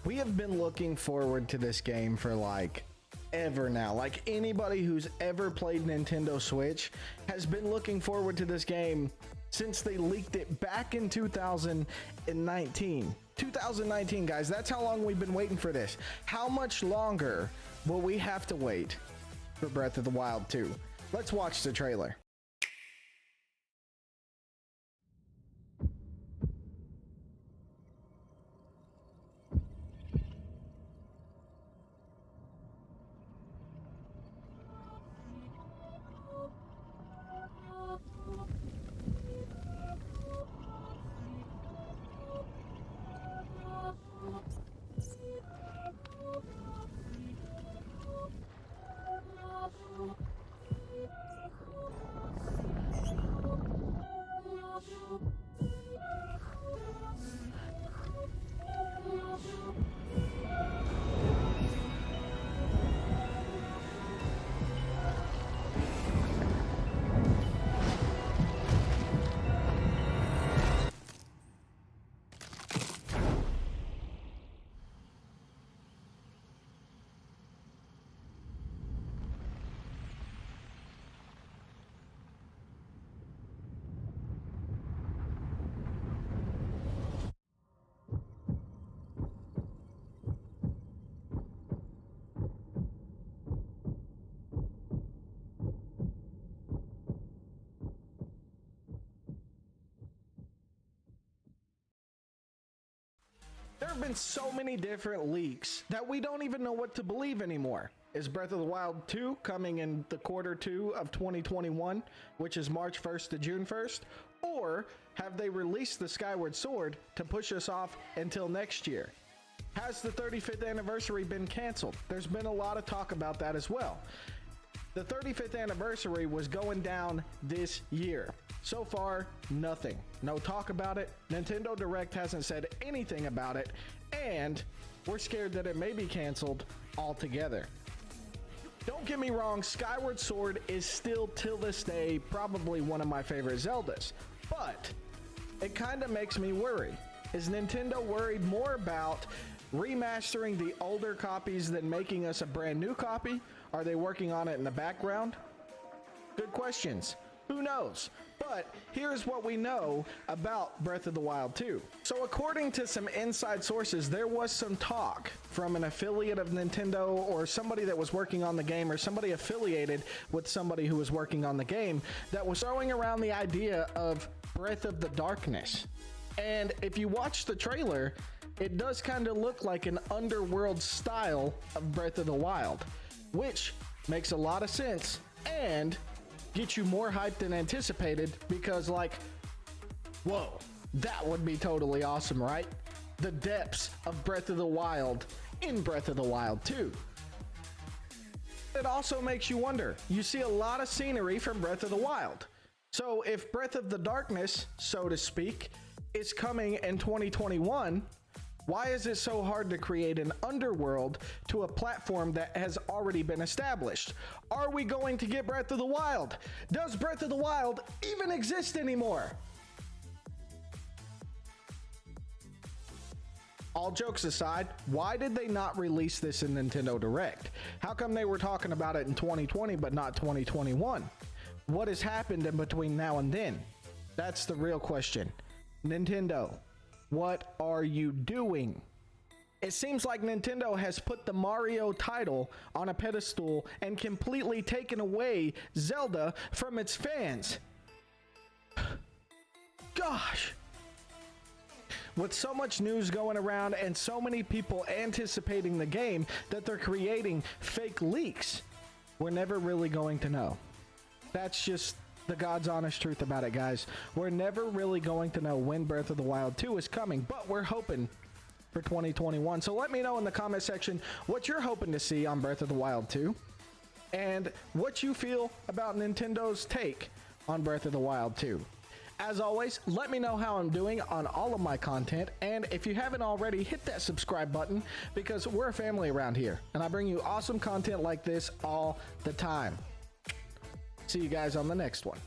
We have been looking forward to this game for like ever now. Like anybody who's ever played Nintendo Switch has been looking forward to this game since they leaked it back in 2019. 2019, guys, that's how long we've been waiting for this. How much longer will we have to wait for Breath of the Wild 2? Let's watch the trailer. There have been so many different leaks that we don't even know what to believe anymore. Is Breath of the Wild 2 coming in the Q2 of 2021, which is March 1st to June 1st? Or have they released the Skyward Sword to push us off until next year? Has the 35th anniversary been canceled? There's been a lot of talk about that as well. The 35th anniversary was going down this year. So far, nothing. No talk about it. Nintendo Direct hasn't said anything about it, and we're scared that it may be canceled altogether. Don't get me wrong, Skyward Sword is still, till this day, probably one of my favorite Zeldas, but it kind of makes me worry. Is Nintendo worried more about remastering the older copies than making us a brand new copy? Are they working on it in the background? Good questions. Who knows? But here's what we know about Breath of the Wild 2. So according to some inside sources, there was some talk from an affiliate of Nintendo or somebody that was working on the game or somebody affiliated with somebody who was working on the game that was throwing around the idea of Breath of the Darkness. And if you watch the trailer, it does kind of look like an underworld style of Breath of the Wild, which makes a lot of sense and get you more hyped than anticipated because, like, whoa, that would be totally awesome, right? The depths of Breath of the Wild in Breath of the Wild 2. It also makes you wonder. You see a lot of scenery from Breath of the Wild. So if Breath of the Darkness, so to speak, is coming in 2021, why is it so hard to create an underworld to a platform that has already been established? Are we going to get Breath of the Wild? Does Breath of the Wild even exist anymore? All jokes aside, why did they not release this in Nintendo Direct? How come they were talking about it in 2020 but not 2021? What has happened in between now and then? That's the real question. Nintendo, what are you doing? It seems like Nintendo has put the Mario title on a pedestal and completely taken away Zelda from its fans. Gosh. With so much news going around and so many people anticipating the game that they're creating fake leaks, we're never really going to know. That's just the God's honest truth about it, guys. We're never really going to know when Breath of the Wild 2 is coming, but we're hoping for 2021. So let me know in the comment section what you're hoping to see on Breath of the Wild 2 and what you feel about Nintendo's take on Breath of the Wild 2. As always, let me know how I'm doing on all of my content, and if you haven't already, hit that subscribe button because we're a family around here and I bring you awesome content like this all the time. See you guys on the next one.